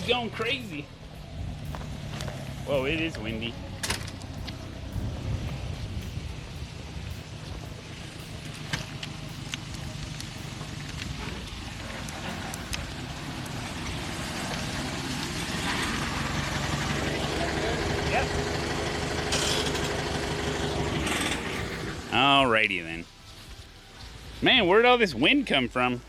He's going crazy. Whoa, it is windy. Yep. Alrighty then. Man, where'd all this wind come from?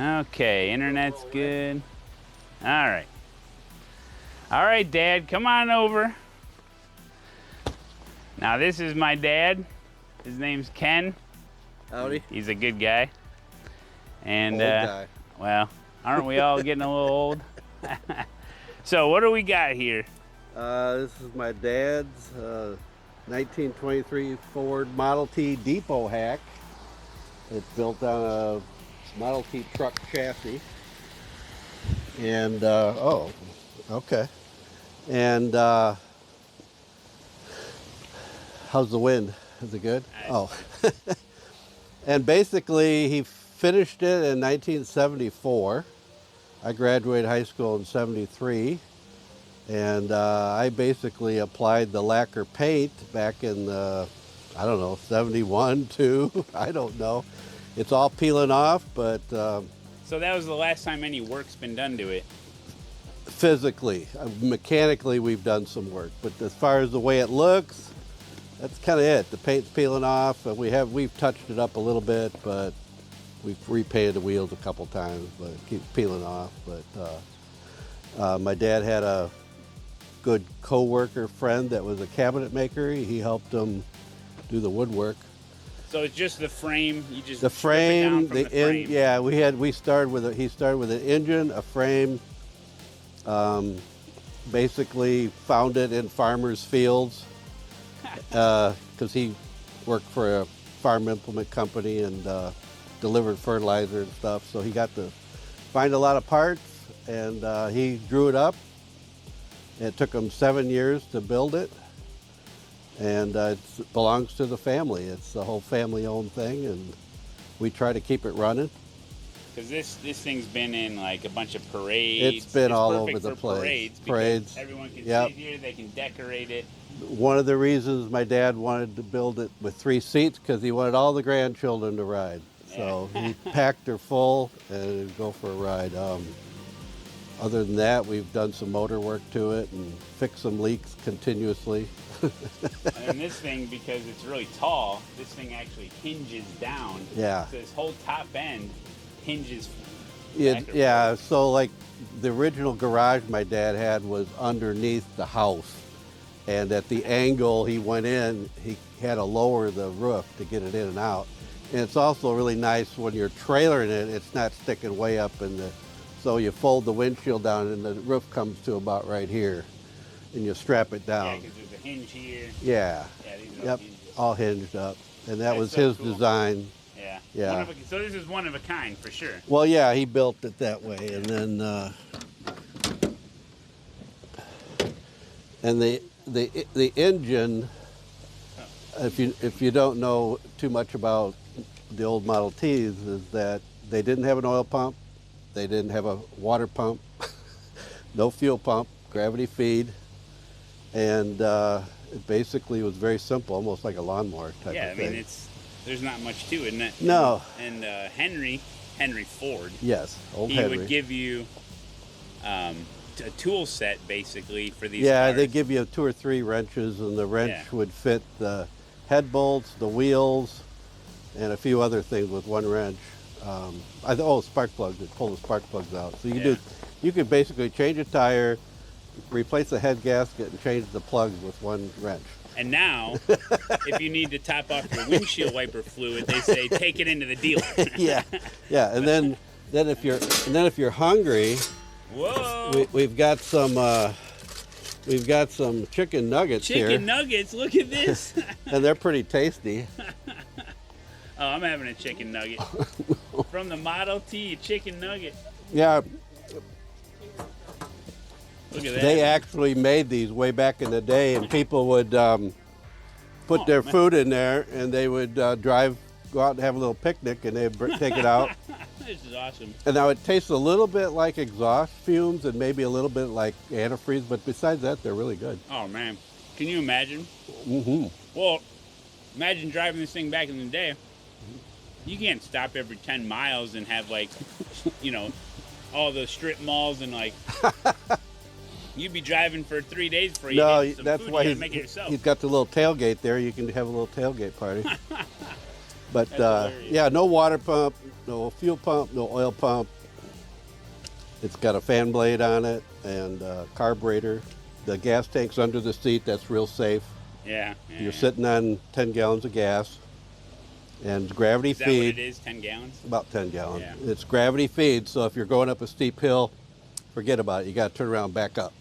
Okay, internet's good. All right. All right, Dad, come on over. Now, this is my dad. His name's Ken. Howdy. He's a good guy. And, Old guy. well, aren't we all getting a little old? So, what do we got here? This is my dad's 1923 Ford Model T depot hack. It's built on a Model T truck chassis. And, oh, okay. And how's the wind? Is it good? Oh. And basically, he finished it in 1974. I graduated high school in 73. And I basically applied the lacquer paint back in, I don't know, 71, 2, I don't know. It's all peeling off, but... so that was the last time any work's been done to it? Physically. Mechanically, we've done some work. But as far as the way it looks, that's kind of it. The paint's peeling off. We've touched it up a little bit, but we've repainted the wheels a couple times, but it keeps peeling off. But my dad had a good co-worker friend that was a cabinet maker. He helped him do the woodwork. So it's just the frame. You just the frame, strip it down from the frame. Yeah, he started with an engine, a frame. Basically found it in farmers' fields because he worked for a farm implement company and delivered fertilizer and stuff. So he got to find a lot of parts, and he drew it up. It took him 7 years to build it, and it belongs to the family. It's a whole family-owned thing, and we try to keep it running. Because this thing's been in like a bunch of parades. It's been all over the place. Parades. Everyone can sit here. They can decorate it. One of the reasons my dad wanted to build it with 3 seats because he wanted all the grandchildren to ride. So he packed her full and go for a ride. Other than that, we've done some motor work to it and fixed some leaks continuously. And this thing, because it's really tall, this thing actually hinges down. Yeah. So this whole top end hinges. Yeah, so like the original garage my dad had was underneath the house. And at the angle he went in, he had to lower the roof to get it in and out. And it's also really nice when you're trailering it, it's not sticking way up in the... So you fold the windshield down and the roof comes to about right here, and you strap it down. Yeah, because there's a hinge here. Yeah. Yeah, these are all hinged up. And that was his design. Yeah. Yeah. So this is one of a kind for sure. Well, yeah, he built it that way, and then and the engine. If you don't know too much about the old Model Ts, is that they didn't have an oil pump. They didn't have a water pump, no fuel pump, gravity feed, and it basically was very simple, almost like a lawnmower type of thing. Yeah, I mean, there's not much to it. And no. And Henry Ford. Yes, old Henry. He would give you a tool set basically for these Yeah, cars. they give you 2 or 3 wrenches, and the wrench would fit the head bolts, the wheels, and a few other things with one wrench. Spark plugs. They'd pull the spark plugs out. So you could basically change a tire, replace the head gasket, and change the plugs with one wrench. And now, if you need to top off your windshield wiper fluid, they say take it into the dealer. yeah. And then if you're hungry, whoa, we've got some chicken nuggets here. Chicken nuggets. Look at this. And they're pretty tasty. Oh, I'm having a chicken nugget. From the Model T, chicken nugget. Yeah. Look at that. They actually made these way back in the day, and people would put their food in there, and they would go out and have a little picnic, and they'd take it out. This is awesome. And now it tastes a little bit like exhaust fumes and maybe a little bit like antifreeze, but besides that, they're really good. Oh man, can you imagine? Mm-hmm. Well, imagine driving this thing back in the day. You can't stop every 10 miles and have like, you know, all the strip malls and like. You'd be driving for 3 days before you get some that's food. why Make it yourself. he's got the little tailgate there. You can have a little tailgate party. But hilarious. yeah, no water pump, no fuel pump, no oil pump. It's got a fan blade on it and carburetor. The gas tank's under the seat. That's real safe. Yeah. You're sitting on 10 gallons of gas. And gravity Is that feed. what it is? 10 gallons? About 10 gallons. Yeah. It's gravity feed, so if you're going up a steep hill, forget about it. You got to turn around and back up.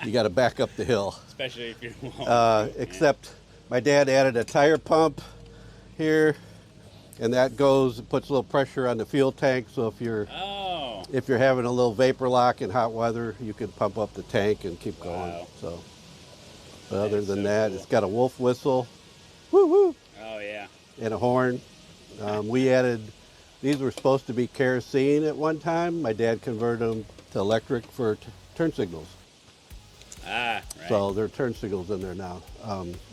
You got to back up the hill. Especially if you're Except my dad added a tire pump here, and that puts a little pressure on the fuel tank. So if you're having a little vapor lock in hot weather, you can pump up the tank and keep going. So, but other than that, cool. It's got a wolf whistle, woo woo, Oh yeah. and a horn. We added. These were supposed to be kerosene at one time. My dad converted them to electric for turn signals. Right. So there are turn signals in there now.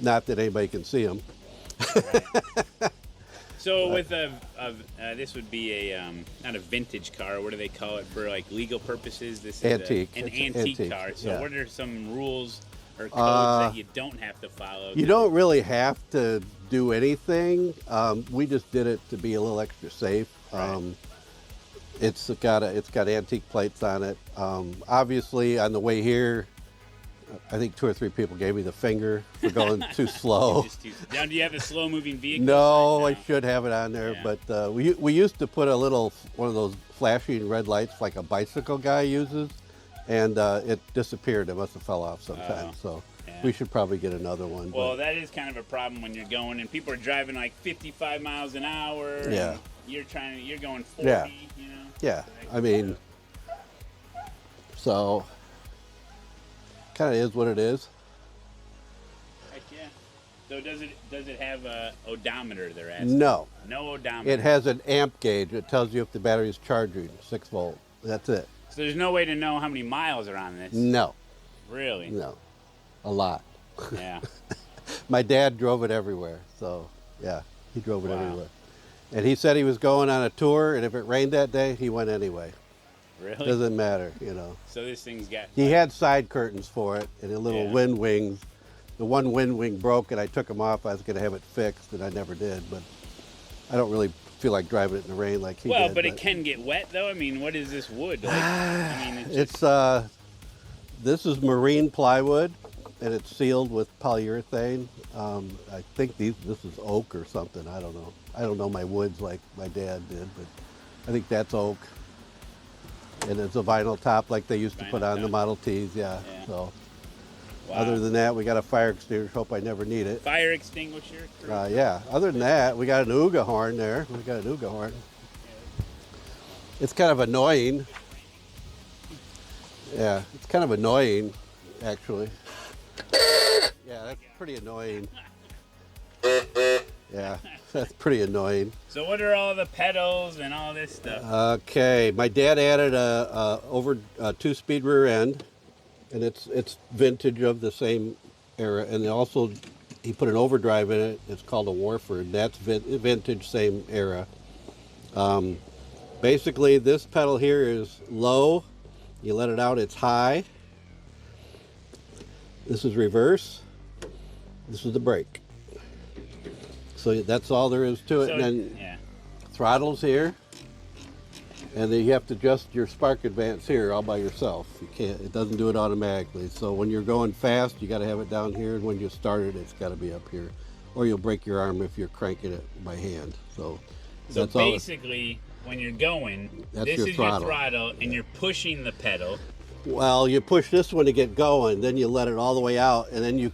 Not that anybody can see them. Right. So with this would be a not a vintage car. What do they call it for like legal purposes? This is Antique. an It's antique car. So yeah. what are some rules or codes that you don't have to follow? You don't really have to do anything. We just did it to be a little extra safe. Right. It's got antique plates on it. Obviously, on the way here, I think 2 or 3 people gave me the finger for going too slow. Now, do you have a slow-moving vehicle? No, Right I should have it on there, Yeah. but we used to put one of those flashing red lights like a bicycle guy uses, and it disappeared. It must have fell off sometime. So yeah. we should probably get another one. Well, but that is kind of a problem when you're going and people are driving like 55 miles an hour. Yeah. And you're going 40. Yeah. You know. yeah, I mean, so kind of is what it is. Heck yeah. So does it have a odometer? They're asking. No, No odometer. it has an amp gauge. It tells you if the battery is charging, 6 volt. That's it. So there's no way to know how many miles are on this. No, Really? no, a lot. Yeah. My dad drove it everywhere, so yeah, he drove it Wow. everywhere. And he said he was going on a tour, and if it rained that day, he went anyway. Really? Doesn't matter, you know. So this thing's got. He had side curtains for it and a little Yeah. wind wings. The one wind wing broke, and I took them off. I was going to have it fixed, and I never did. But I don't really feel like driving it in the rain like he Well, did. but it can get wet though. I mean, what is this wood? Like, I mean, It's this is marine plywood, and it's sealed with polyurethane. I think this is oak or something. I don't know. I don't know my woods like my dad did, but I think that's oak. And it's a vinyl top like they used to put Vinyl on the top. Model Ts. Yeah. Yeah. So wow. other than that, we got a fire extinguisher. Hope I never need it. Fire extinguisher. Yeah. Other than that, we got an Ooga horn there. We got an Ooga horn. It's kind of annoying. Yeah, it's kind of annoying, actually. Yeah, that's pretty annoying. Yeah, that's pretty annoying. So what are all the pedals and all this stuff? Okay, my dad added a 2-speed rear end, and it's vintage of the same era. And also, he put an overdrive in it. It's called a Warford. That's vintage, same era. Basically, this pedal here is low. You let it out, it's high. This is reverse. This is the brake. So that's all there is to it. So, And then yeah. throttle's here. And then you have to adjust your spark advance here all by yourself. You can't, it doesn't do it automatically. So when you're going fast, you got to have it down here. And when you start it, it's got to be up here. Or you'll break your arm if you're cranking it by hand. So that's all. Basically, when you're going, That's this your is throttle. your throttle, and you're pushing the pedal. Well, you push this one to get going, then you let it all the way out, and then you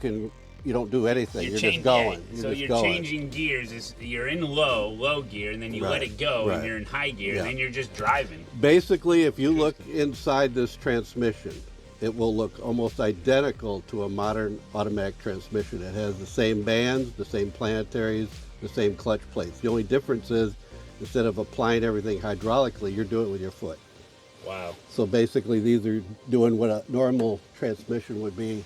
don't do anything. You're just going. So you're changing gears. You're in low gear, and then you let it go, and you're in high gear, and then you're just driving. Basically, if you look inside this transmission, it will look almost identical to a modern automatic transmission. It has the same bands, the same planetaries, the same clutch plates. The only difference is instead of applying everything hydraulically, you're doing it with your foot. Wow. So basically these are doing what a normal transmission would be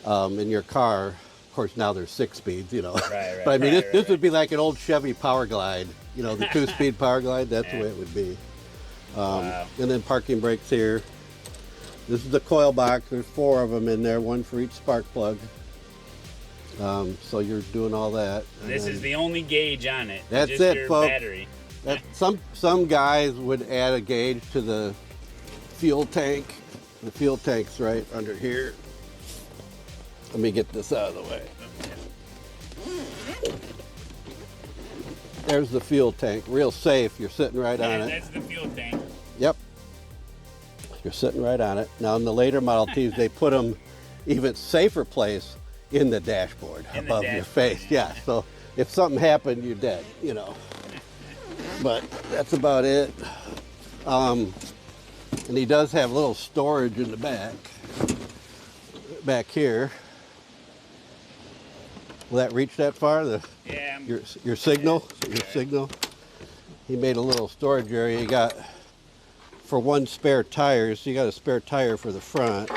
in your car. Of course, now there's 6 speeds, you know. Right, But I mean, right, this would be like an old Chevy Power Glide, you know, the 2-speed Power Glide, that's the way it would be. Wow. And then parking brakes here. This is the coil box. There's 4 of them in there, 1 for each spark plug. So you're doing all that. And This is the only gauge on it. That's just it, your folks. battery. Some guys would add a gauge to the fuel tank. The fuel tank's right under here. Let me get this out of the way. There's the fuel tank, real safe. You're sitting right on it. That's the fuel tank. Yep. You're sitting right on it. Now in the later Model Ts, they put them even safer place in the dashboard above your face. Yeah, so if something happened, you're dead, you know. But that's about it. And he does have a little storage in the back here. Will that reach that far? Yeah. Your signal? Your signal? He made a little storage area. You got, for 1 spare tire, so you got a spare tire for the front.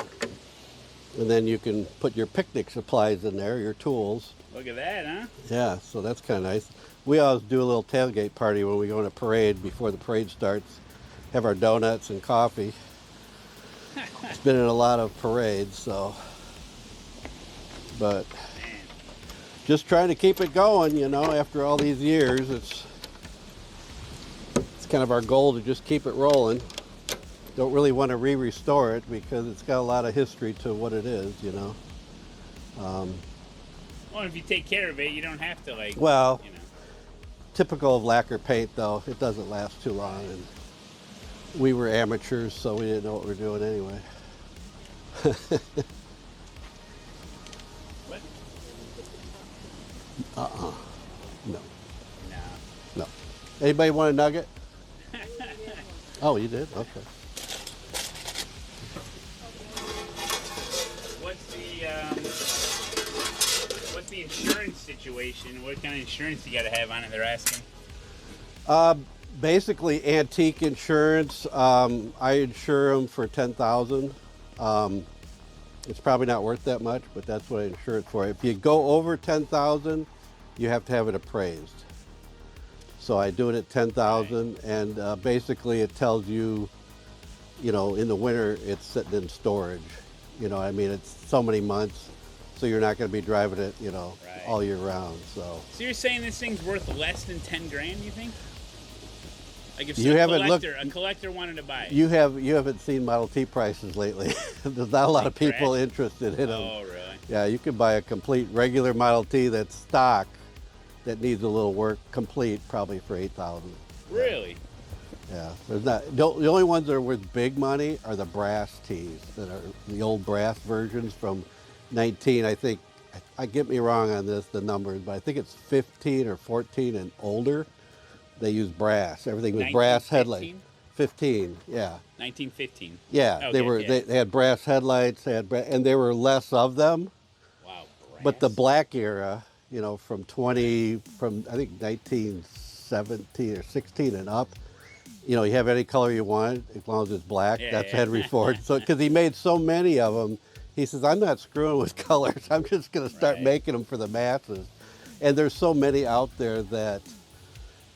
And then you can put your picnic supplies in there, your tools. Look at that, huh? Yeah, so that's kind of nice. We always do a little tailgate party when we go on a parade before the parade starts. Have our donuts and coffee. It's been in a lot of parades, so. But just trying to keep it going, you know, after all these years. It's kind of our goal to just keep it rolling. Don't really want to restore it because it's got a lot of history to what it is, you know. Well, if you take care of it, you don't have to, like, Well, you know. typical of lacquer paint, though, it doesn't last too long. And we were amateurs, so we didn't know what we were doing anyway. What? No. No. No. Anybody want a nugget? Oh, you did? Okay. What's the insurance situation? What kind of insurance you got to have on it? They're asking. Basically, antique insurance. I insure them for $10,000. It's probably not worth that much, but that's what I insure it for. If you go over $10,000, you have to have it appraised. So I do it at $10,000, and basically it tells you, you know, in the winter it's sitting in storage. You know, I mean, it's so many months, so you're not going to be driving it, you know, all year round. So you're saying this thing's worth less than 10 grand? You think? Like if you haven't a collector wanted to buy it. You haven't seen Model T prices lately. There's not a lot of people interested in them. Oh, really? Yeah, you can buy a complete regular Model T that's stock that needs a little work complete probably for $8,000. Really? Yeah, there's not. The only ones that are worth big money are the brass Ts that are the old brass versions from 19. I think, I get me wrong on this, the numbers, but I think it's 15 or 14 and older. They use brass. Everything was brass headlights. 15, yeah. 1915. Yeah, okay, they were. Yeah. They had brass headlights. They had and there were less of them. Wow. Brass. But the black era, you know, from I think 1917 or 16 and up. You know, you have any color you want as long as it's black. Yeah, That's yeah. Henry Ford. So, because he made so many of them, he says, I'm not screwing with colors. I'm just going to start making them for the masses. And there's so many out there that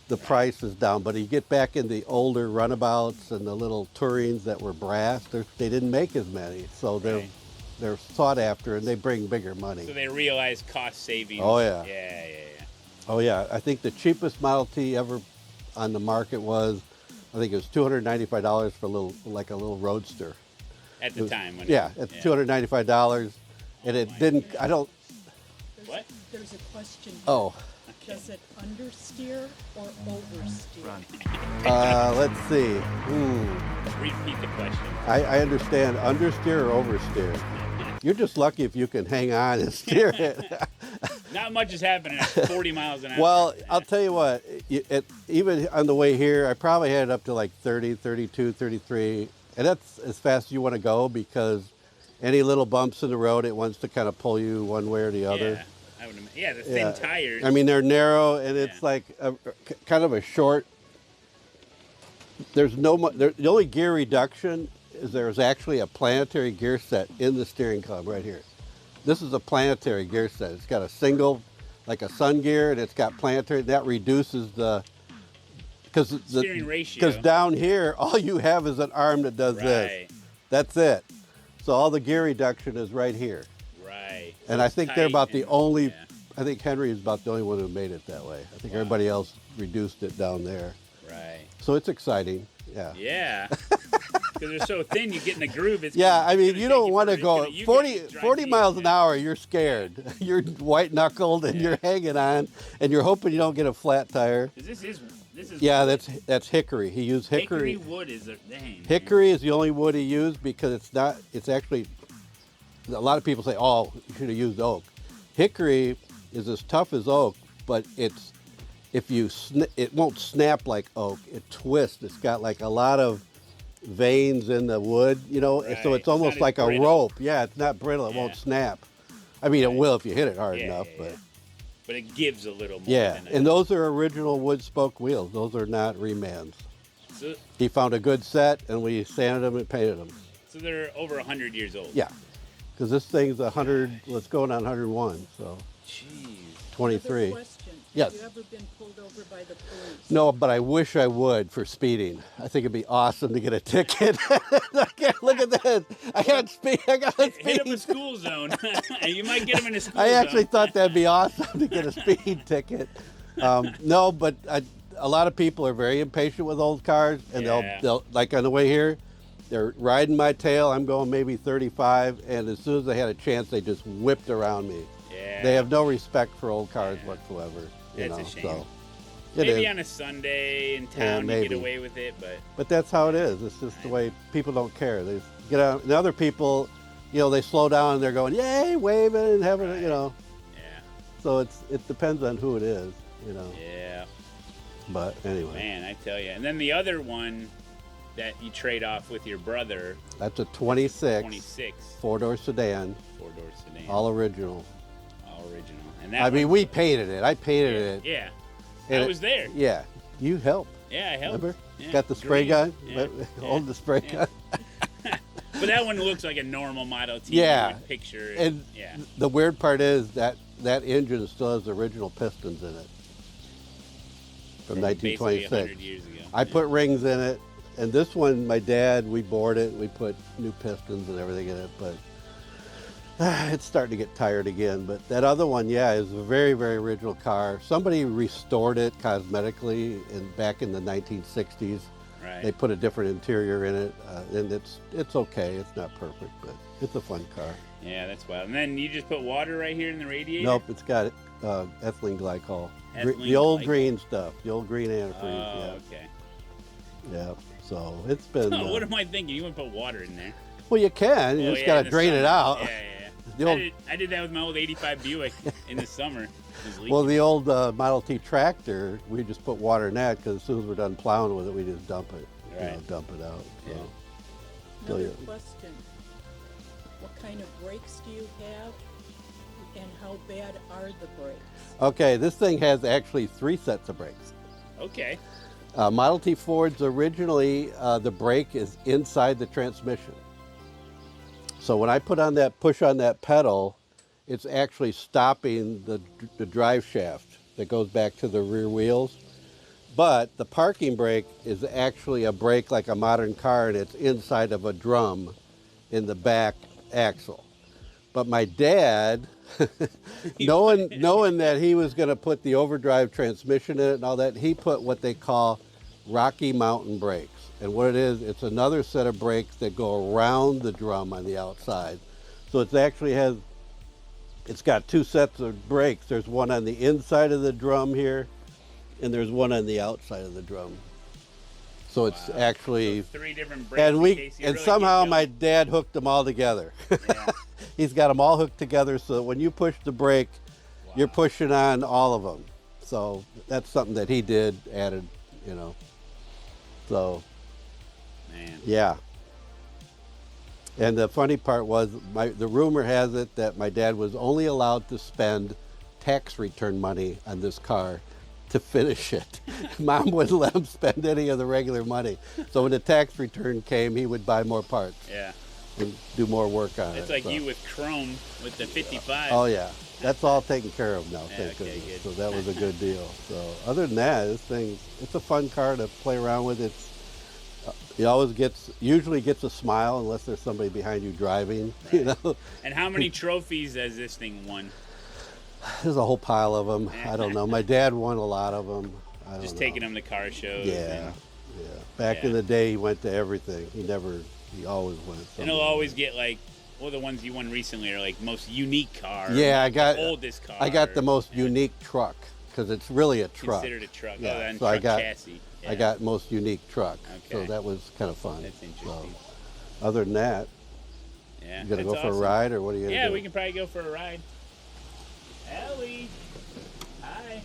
the price is down. But you get back in the older runabouts and the little Tourings that were brass, they didn't make as many. So they're sought after and they bring bigger money. So they realize cost savings. Oh, yeah. Yeah. Oh, yeah. I think the cheapest Model T ever on the market was, I think it was $295 for a little roadster. At the time. When it's $295, and it didn't. I don't. What? There's a question. Oh. Does it understeer or oversteer? Let's see. Repeat the question. I understand understeer or oversteer. You're just lucky if you can hang on and steer it. Not much is happening at 40 miles an hour. Well, I'll tell you what, even on the way here, I probably had it up to like 30, 32, 33. And that's as fast as you want to go because any little bumps in the road, it wants to kind of pull you one way or the other. Yeah, the thin tires. I mean, they're narrow, and it's Yeah. like kind of a short. There's no the only gear reduction is there's actually a planetary gear set in the steering column right here. This is a planetary gear set. It's got a single, like a sun gear, and it's got planetary. That reduces the steering ratio. Because down here, all you have is an arm that does this. Right. That's it. So all the gear reduction is right here. Right. And So I it's think they're tight about the and- only. yeah. I think Henry is about the only one who made it that way. I think Wow. everybody else reduced it down there. Right. So it's exciting. Yeah. Yeah. Because they're so thin, you get in the groove. It's Yeah, gonna- I it's mean, gonna you take don't want to for- go it's gonna- you 40, can drive 40 deep, miles an yeah. hour. You're scared. You're white knuckled and you're hanging on, and you're hoping you don't get a flat tire. This is Yeah, wood. that's hickory. He used hickory wood is a dang. Hickory is the only wood he used because it's not. It's actually. A lot of people say, "Oh, you should have used oak." Hickory is as tough as oak, but it's if you it won't snap like oak. It twists. It's got like a lot of veins in the wood, you know. Right. So It's it's almost not as like a brittle. rope. Yeah, it's not brittle. It Yeah. won't snap. I mean, it will if you hit it hard Yeah, enough, yeah, but. yeah. But it gives a little more. Yeah, than and those are original wood spoke wheels. Those are not remans. so, He found a good set, and we sanded them and painted them. so they're over 100 years old. Yeah, because this thing's 100. Let's go on 101. So Jeez. 23. Another question. Yes. Have you ever been pulled over by the police? No, but I wish I would for speeding. I think it'd be awesome to get a ticket. I can't look at this. I can't speed. I got to Hit up a speed. school zone. You might get them in a school I zone. actually thought that'd be awesome to get a speeding ticket. No, but a lot of people are very impatient with old cars, and Yeah. they'll like on the way here, they're riding my tail. I'm going maybe 35, and as soon as they had a chance, they just whipped around me. Yeah. They have no respect for old cars whatsoever. You That's a know, shame. so it Maybe is. on a Sunday in Yeah, town you maybe. get away with it, but But that's how it is. It's just the way people don't care. They get out. And other people, you know, they slow down and they're going, yay, waving and having, you know. yeah. So it depends on who it is, you know. Yeah. But anyway, Man, I tell you. And then the other one that you trade off with your brother, that's a 26, 26, four-door sedan, four-door sedan. all original. All original. And that I mean, one- we painted it. I painted it. Yeah. And I it- was there. Yeah, you helped. Yeah, I helped. Remember? Yeah. Got the spray Green. gun. Yeah. Hold the spray Yeah. gun. But that one looks like a normal Model T Yeah. with picture. And yeah. the weird part is that engine still has the original pistons in it from Basically 1926. 100 years ago. I put rings in it, and this one, my dad, we bored it. We put new pistons and everything in it, but it's starting to get tired again. But that other one, yeah, is a very, very original car. Somebody restored it cosmetically back in the 1960s. Right. They put a different interior in it, and it's okay. It's not perfect, but it's a fun car. Yeah, that's wild. And then you just put water right here in the radiator? Nope, it's got ethylene glycol. Ethylene The old glycol. green stuff, the old green Oh, antifreeze. okay. Yeah. So it's been. What am I thinking? You want to put water in there? Well, you can. You Oh, just yeah, got in to the drain it summer. out. Yeah, yeah, The yeah. old- I did that with my old 85 Buick in the summer. It was leaking. Well, the old Model T tractor, we just put water in that because as soon as we're done plowing with it, we just dump it. Right. Dump it out. So. Yeah. So, Another yeah. question. What kind of brakes do you have, and how bad are the brakes? Okay, this thing has actually 3 sets of brakes. Okay. Model T Fords originally, the brake is inside the transmission. So when I push on that pedal, it's actually stopping the drive shaft that goes back to the rear wheels. But the parking brake is actually a brake like a modern car, and it's inside of a drum in the back axle. But my dad, knowing that he was going to put the overdrive transmission in it and all that, he put what they call Rocky Mountain brakes. And what it is, it's another set of brakes that go around the drum on the outside. So it's got 2 sets of brakes. There's one on the inside of the drum here, and there's one on the outside of the drum. So it's Wow. actually, So 3 different brakes. and in case you really somehow get my killed. dad hooked them all together. Yeah. He's got them all hooked together so that when you push the brake, you're pushing on all of them. So that's something that he did, added, you know. So Man. yeah. And the funny part was, the rumor has it that my dad was only allowed to spend tax return money on this car to finish it. Mom wouldn't let him spend any of the regular money. So when the tax return came, he would buy more parts. Yeah. And do more work on it. It's like you with Chrome with the 55. Oh yeah, that's all taken care of now, Yeah, thank okay, goodness. good. So that was a good deal. So other than that, this thing, it's a fun car to play around with. It's usually gets a smile unless there's somebody behind you driving, Right. you know. And how many trophies has this thing won? There's a whole pile of them. I don't know. My dad won a lot of them. I don't Just know. taking them to car shows. Yeah, And, yeah. Back in Yeah. the day, he went to everything. He always went. and he'll always get like, well, the ones you won recently are like most unique car. Yeah, I got the oldest car. I got the most Yeah. unique truck because it's really a truck. Considered a truck. Yeah, Oh, and so I truck got- chassis. I Yeah. got most unique truck. So Okay. that was kind of fun. That's interesting. So, other than that, Yeah. you gonna that's go for awesome. a ride or what are you gonna Yeah, do? we can probably go for a ride. Ellie. Hi.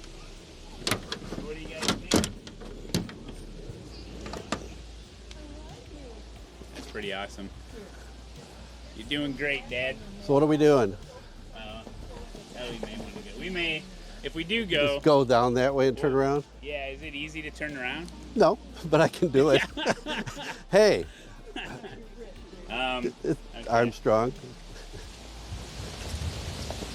What do you guys think? That's pretty awesome. You're doing great, Dad. So what are we doing? Ellie may want to go. We may, if we do go. Just go down that way and turn around? Yeah, is it easy to turn around? No, but I can do it. Hey, Okay. Armstrong.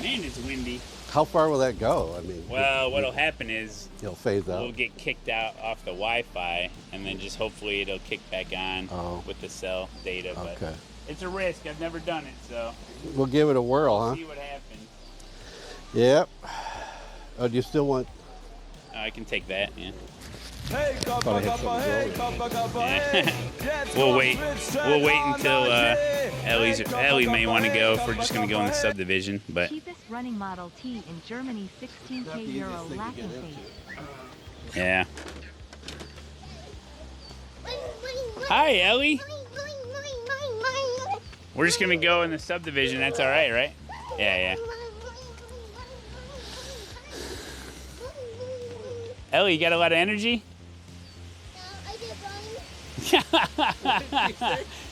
Man, it's windy. How far will that go? I mean, Well, what'll happen is it'll phase we'll out. get kicked out off the Wi-Fi, and then just hopefully it'll kick back on Oh. with the cell data. But Okay. it's a risk. I've never done it, so We'll give it a whirl, huh? see what happens. Yep. Oh, do you still want? I can take that. Yeah. Hey, Thought I had something Yeah. We'll wait. We'll wait until Ellie may want to go if we're just gonna go in the subdivision. But Cheapest running Model T in Germany, 16k euro laughing face. yeah. Hi, Ellie. We're just gonna go in the subdivision. That's all right, right? Yeah, yeah. Ellie, you got a lot of energy?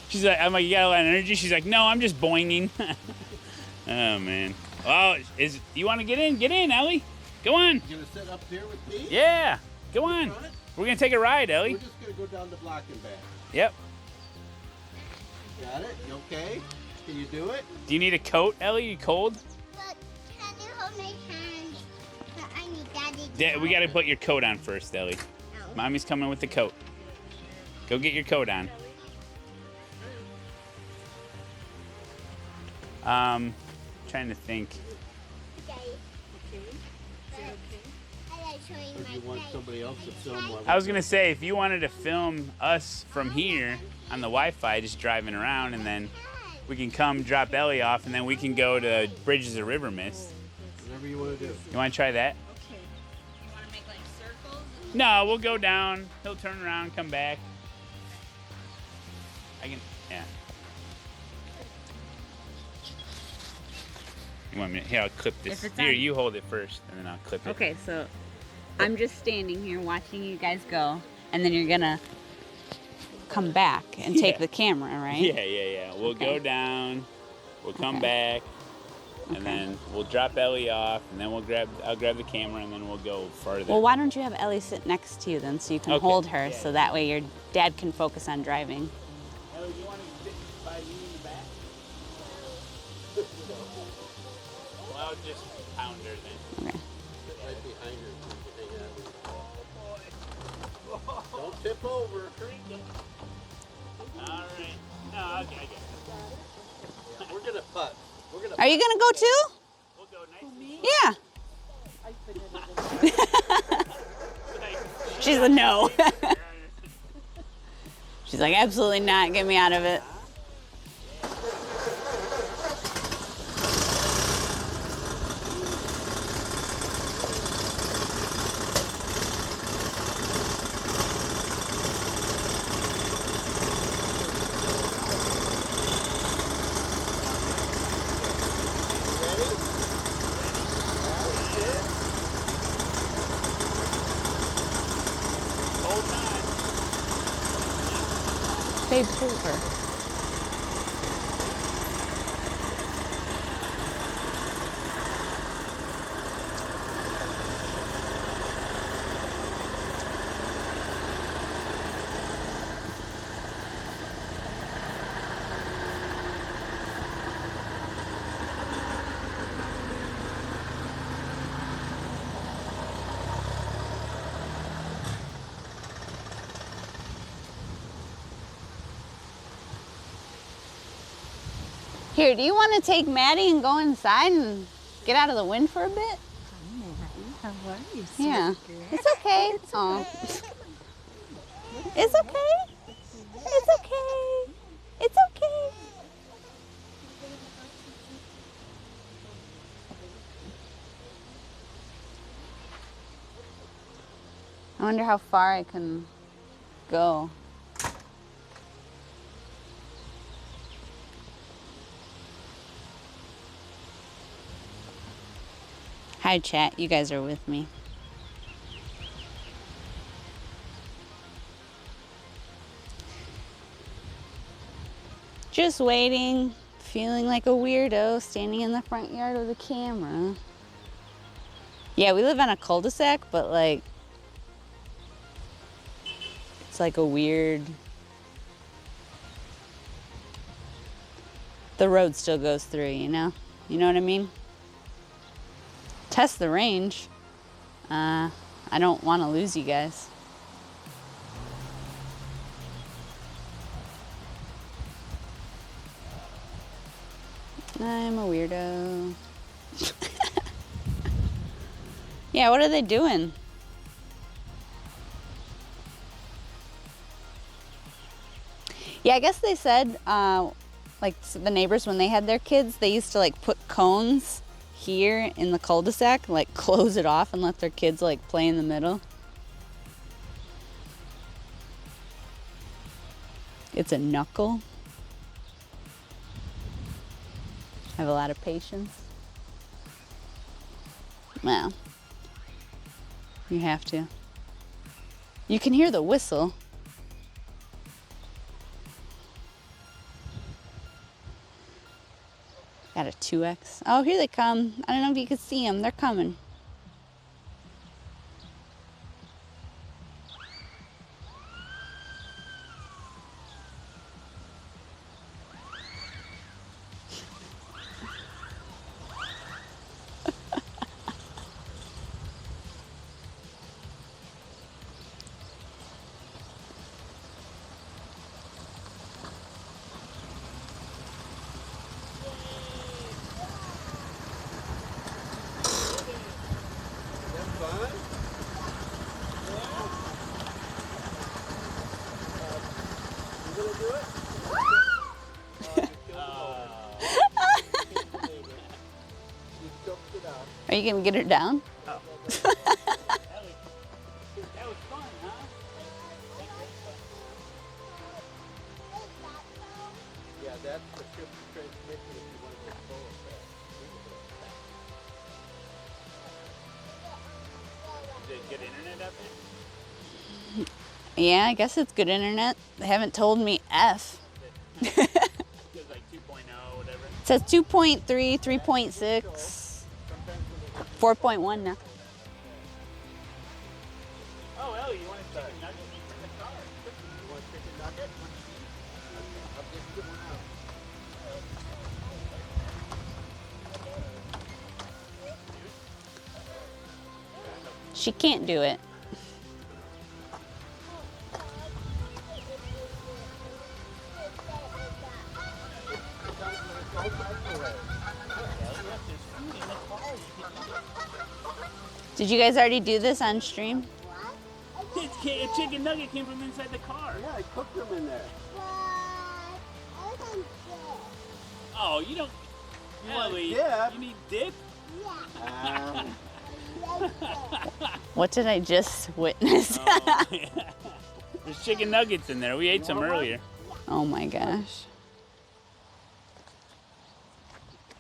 She's like, I'm like, you got a lot of energy? She's like, no, I'm just boinging. Oh man. Oh, you want to get in? Get in, Ellie. Go on. You gonna sit up there with me? Yeah. Go on. We're gonna take a ride, Ellie. We're just gonna go down the block and back. Yep. Got it? You okay? Can you do it? Do you need a coat, Ellie? You cold? But can you hold my hand? But I need Daddy. We gotta put your coat on first, Ellie. No. Mommy's coming with the coat. Go get your coat on. Trying to think. Okay. I like showing Or do you my want face. somebody else to film while I was gonna say, if you wanted to film us from here on the Wi-Fi, just driving around, and then we can come drop Ellie off, and then we can go to Bridges of River Mist. whatever you want to do. You want to try that? Okay. You want to make like circles? No, we'll go down. He'll turn around, come back. I can, yeah. You want me? Here, I'll clip this. If it's Here, on- you hold it first, and then I'll clip it. Okay, so I'm just standing here watching you guys go, and then you're gonna come back and take Yeah. the camera, right? Yeah. We'll Okay. go down. We'll come Okay. back, and Okay. then we'll drop Ellie off, and then I'll grab the camera, and then we'll go further. Well, why don't you have Ellie sit next to you then, so you can Okay. hold her, Yeah. so that way your dad can focus on driving. Ellie, you want to sit by me in the back? Well, I'll just pound her then. Okay. Right behind her. So you can hang out. Don't tip over. All right. No, I get it. We're gonna putt. We're gonna. Are you gonna go too? We'll go nice. Yeah. She's a no. She's like, absolutely not. Get me out of it. Hold on. Babe, hold her. Here, do you want to take Maddie and go inside and get out of the wind for a bit? How are you, Yeah. It's okay. Oh. It's okay. It's okay. It's okay. I wonder how far I can go. Hi, chat. You guys are with me. Just waiting, feeling like a weirdo, standing in the front yard with a camera. Yeah, we live on a cul-de-sac, but like, it's like a weird... The road still goes through, you know? You know what I mean? Test the range. I don't want to lose you guys. I'm a weirdo. Yeah, what are they doing? Yeah, I guess they said, like the neighbors, when they had their kids, they used to like put cones here in the cul-de-sac, like close it off and let their kids like play in the middle. It's a knuckle. I have a lot of patience. Well, you have to. You can hear the whistle. Got a 2X. Oh, here they come. I don't know if you can see them. They're coming. Are you gonna get her down? Oh. That was fun, huh? Yeah, that's the shift transmission if you want to go forward. Is it good internet up there? Yeah, I guess it's good internet. They haven't told me F. It was like 2.0 whatever. It says 2.3, 3.6, 4.1 now. Oh, Ellie, you want a chicken nugget in the car? You want chicken nugget? Okay, I'll just get one out. She can't do it. Did you guys already do this on stream? A chicken nugget came from inside the car. Yeah, I cooked them in there. Oh, you don't. Ellie, dip? you need dip? What did I just witness? Oh, yeah. There's chicken nuggets in there. We ate some earlier. Oh my gosh.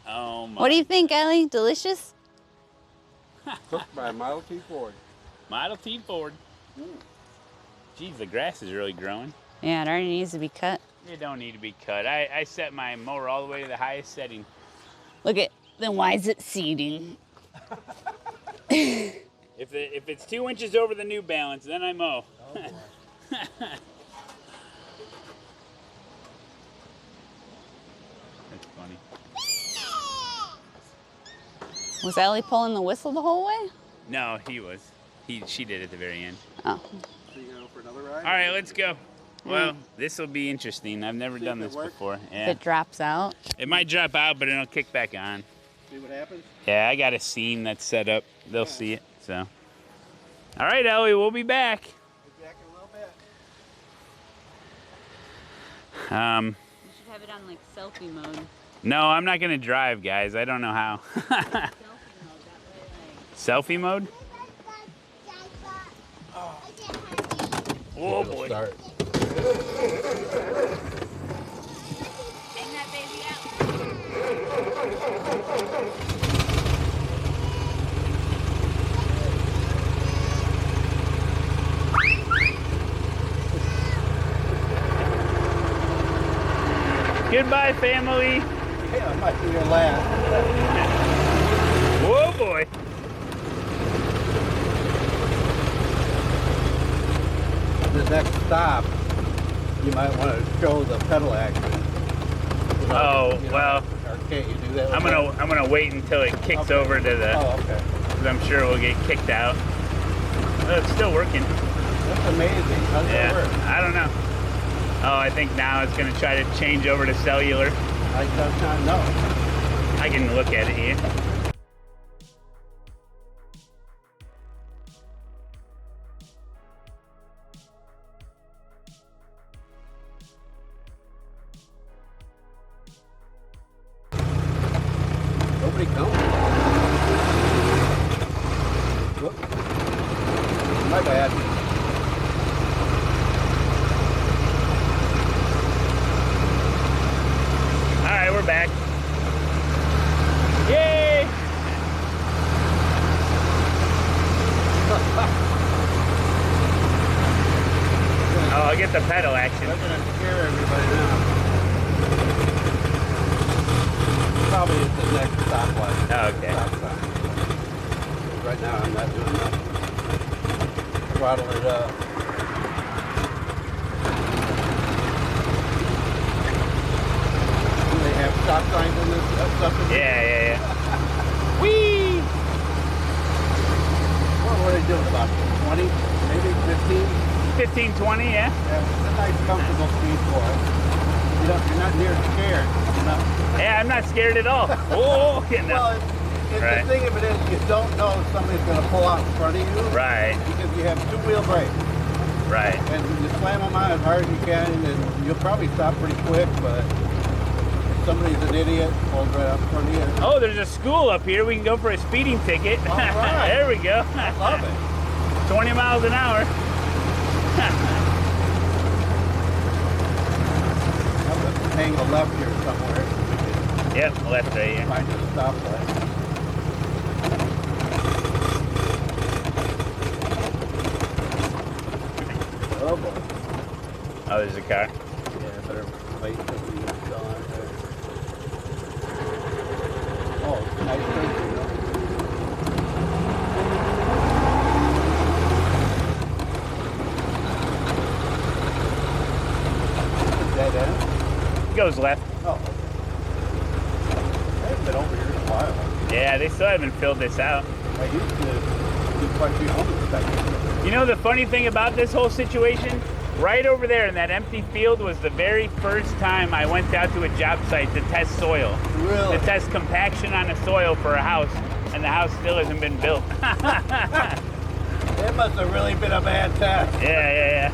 Oh my. What do you think, Ellie? Delicious? Cooked by Model T Ford. Model T Ford. Geez, the grass is really growing. Yeah, it already needs to be cut. It don't need to be cut. I set my mower all the way to the highest setting. Look at, then why is it seeding? If it's 2 inches over the New Balance, then I mow. Oh, boy. That's funny. Was Ellie pulling the whistle the whole way? No, he was. She did at the very end. Oh. So you gonna go for another ride? All right, let's go. Well, this will be interesting. I've never done this before. If Yeah. it drops out. It might drop out, but it'll kick back on. See what happens? Yeah, I got a scene that's set up. They'll see it, so. All right, Ellie, we'll be back. Be back in a little bit. You should have it on like selfie mode. No, I'm not gonna drive, guys. I don't know how. Selfie mode, that way like. Selfie mode? Oh It'll boy. start. Hang that baby out. Goodbye, family. Yeah, it might be your last. Whoa, boy. The next stop, you might want to show the pedal action. Oh, well, Or can't you do that? with I'm gonna wait until it kicks Okay. over to the, that? Oh, okay. because I'm sure we'll get kicked out. Oh, it's still working. That's amazing. How does that work? Yeah, I don't know. Oh, I think now it's gonna try to change over to cellular. I do not know. I can look at it here. Nobody comes. Whoop. My bad. All right, we're back. Yay! Oh, I'll get the pedal action. I'm gonna scare everybody now. Probably at the next stoplight. Oh, okay. Stop sign. Right now I'm not doing nothing. Throttle it up. Do they have stop signs in this stuff? Yeah. Whee! What were they doing? About 20, maybe 15? 15, 20, yeah. Yeah, it's a nice comfortable speed for it. You're not near scared, you know? Yeah, I'm not scared at all. Oh, getting Well, up. the thing of it is, you don't know if somebody's going to pull out in front of you. Right, Because you have two-wheel brakes. right. And you slam them on as hard as you can, and you'll probably stop pretty quick, but if somebody's an idiot, pulls right out in front of you. Oh, there's a school up here. We can go for a speeding ticket. All right. There we go. I love it. 20 miles an hour. I'm going to hang a left here somewhere so we can Yep, left right here. find a stoplight. Oh boy. Oh, there's a car. Yeah, better wait till we get gone there. Oh, it's a nice thing, you know. Dead end? It goes left. Oh, okay. I haven't been over here in a while. Yeah, they still haven't filled this out. I used to do quite a few home inspections. You know the funny thing about this whole situation? Right over there in that empty field was the very first time I went out to a job site to test soil. Really? To test compaction on a soil for a house, and the house still hasn't been built. It must have really been a bad test. Yeah.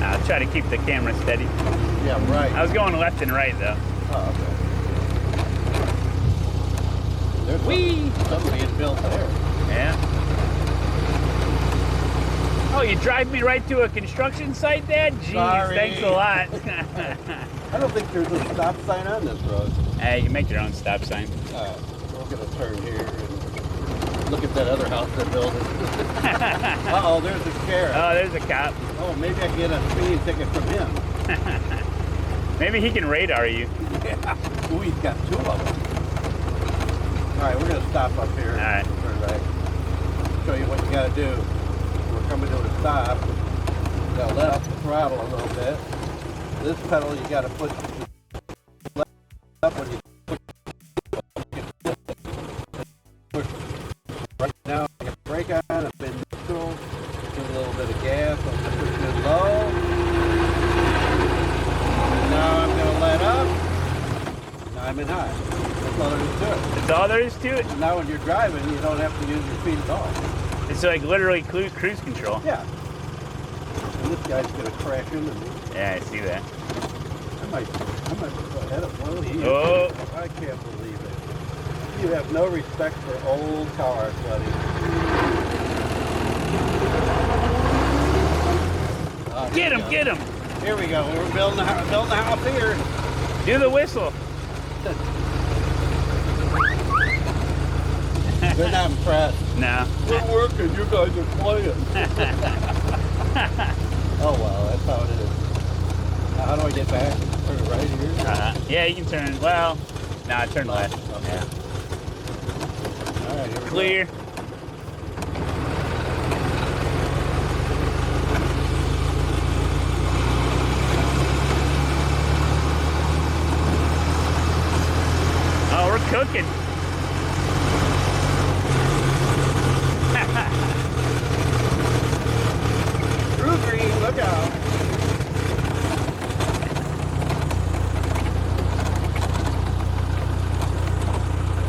I'll try to keep the camera steady. Yeah, right. I was going left and right though. Oh, okay. There's Whee! something being built there. Yeah. Oh, you drive me right to a construction site, Dad? Jeez, Sorry. thanks a lot. I don't think there's a stop sign on this road. Hey, you can make your own stop sign. We're gonna turn here and look at that other house they're building. Uh-oh, there's a sheriff. Oh, there's a cop. Oh, maybe I can get a speeding ticket from him. Maybe he can radar you. Yeah. Ooh, he's got two of them. All right, we're gonna stop up here. All right. Turn right. Show you what you gotta do. We're coming to a stop. You gotta let off the throttle a little bit. This pedal you gotta put up when you time. That's all there is to it. That's all there is to it. And now when you're driving, you don't have to use your feet at all. It's like literally cruise control. Yeah. And this guy's gonna crash into me. Yeah, I see that. I might go ahead of Will. Oh. I can't believe it. You have no respect for old cars, buddy. Get him, get him. Here we go. We're building the house here. Do the whistle. They're not impressed. No. We're working. You guys are playing. Oh well, that's how it is. Now, how do I get back? Turn it right here. Yeah, you can turn. Well, nah, turn left. Okay. Yeah. All right, here we Clear. go. Oh, we're cooking. True green, look out.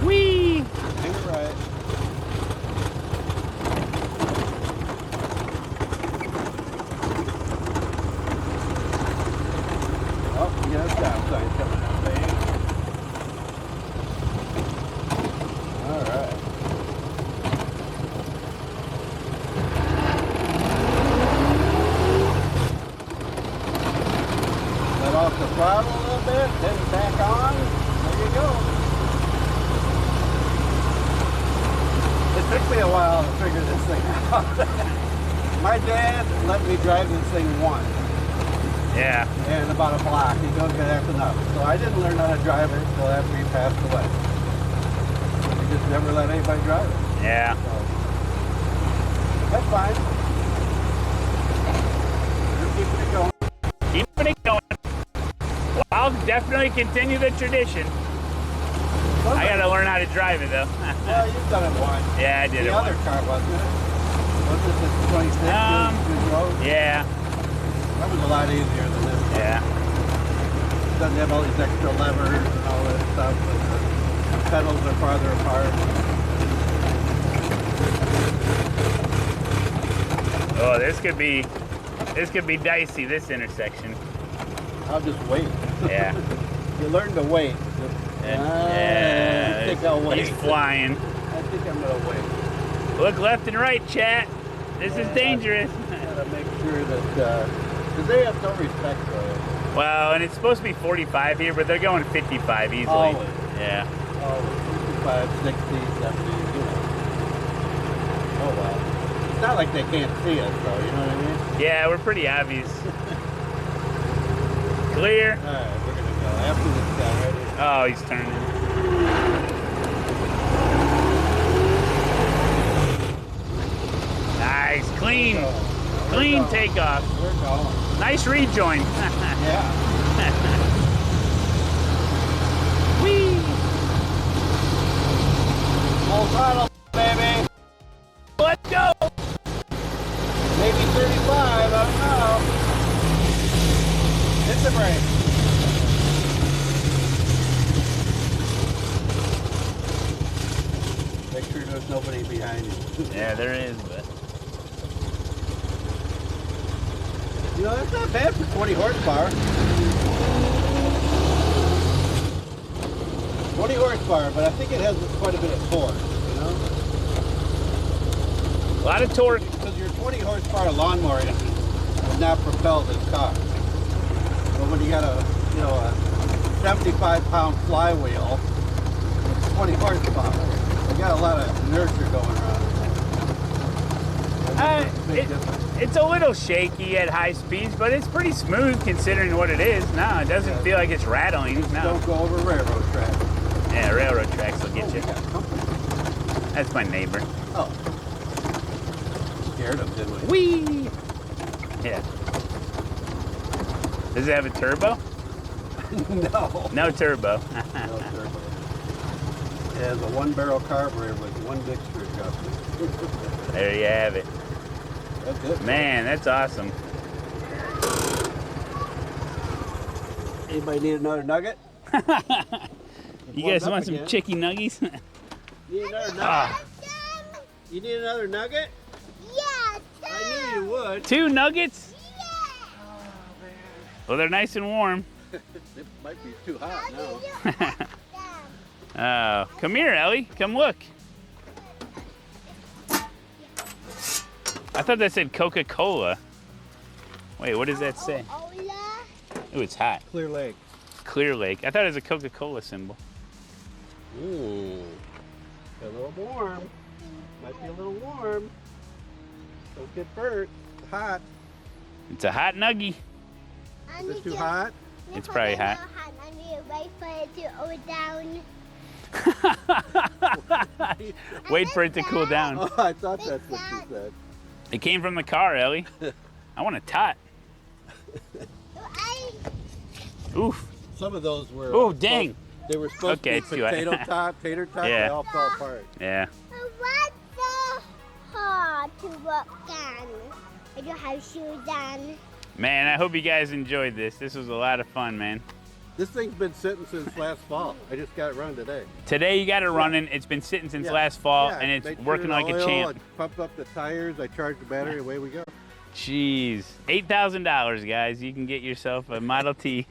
Whee! Hang it right. Oh, we got a stop sign coming out, babe. All right. Let off the throttle a little bit, then back on. There you go. It took me a while to figure this thing out. My dad let me drive this thing once. Yeah. And about a block. He goes, that's enough. So I didn't learn how to drive it until after he passed away. He just never let anybody drive it. Yeah. So that's fine. We're keeping it going. Keeping it going. Well, I'll definitely continue the tradition. I gotta learn how to drive it though. Well, you've done it once. Yeah, I did The it other once. car, wasn't it? Was this the 26 Good Road? Yeah. That was a lot easier than this. Yeah. It doesn't have all these extra levers and all that stuff. But the pedals are farther apart. Oh, this could be dicey, this intersection. I'll just wait. Yeah. You learn to wait. I think I'll wait. He's flying. I think I'm gonna wait. Look left and right, chat. This is dangerous. Gotta make sure that because they have no respect for it. Well, and it's supposed to be 45 here, but they're going 55 easily. Always. Yeah. Oh, 55, 60, 70, you know. Oh well. It's not like they can't see us though, you know what I mean? Yeah, we're pretty obvious. Clear. Alright, we're gonna go after this guy right here. Oh, he's turning. Nice, clean, clean takeoff. We're going. Nice rejoin. Yeah. Whee! Full throttle, baby. Let's go. Maybe 35, I don't know. Hit the brake. Make sure there's nobody behind you. Yeah, there is, but You know, that's not bad for 20 horsepower. 20 horsepower, but I think it has quite a bit of torque, you know? a lot of torque. Because your 20 horsepower lawnmower engine would not propel this car. But when you got a 75-pound flywheel, it's 20 horsepower. You got a lot of inertia going around. That's a big difference. It's a little shaky at high speeds, but it's pretty smooth considering what it is. No, it doesn't feel like it's rattling. No. Don't go over railroad tracks. Yeah, railroad tracks will get Oh, you. we got company. That's my neighbor. Oh. Scared him, didn't we? Whee! Yeah. Does it have a turbo? No. No turbo. No turbo. It has a one-barrel carburetor with one mixture adjustment. There you have it. That's it. Man, that's awesome. Anybody need another nugget? You guys want some chicky nuggies? Need another nugget? Ah, You need another nugget? Yeah, I knew you would. 2 nuggets? yeah. Well, they're nice and warm. It might be too hot now. Oh, come here, Ellie. Come look. I thought that said Coca-Cola. Wait, what does that say? Ola. Oh, it's hot. Clear Lake. Clear Lake. I thought it was a Coca-Cola symbol. Ooh. A little warm. Might be a little warm. Don't get burnt. It's hot. It's a hot nuggie. Is it too hot? It's probably hot. I need to wait for it to cool down. Wait for it to cool down. Oh, I thought that's what you said. It came from the car, Ellie. I want a tot. Oof. Some of those were. Oh, dang. They were supposed Okay, to it's be too hot. potato tot, tater tot. Yeah. They all fell apart. Yeah. What's so hard to walk on? I don't have shoes on. Man, I hope you guys enjoyed this. This was a lot of fun, man. This thing's been sitting since last fall. I just got it run today. Today you got it running. It's been sitting since Yeah. last fall, Yeah, and made it's sure working the like a oil, champ. I pumped up the tires. I charged the battery. Away we go. Jeez. $8,000, guys. You can get yourself a Model T.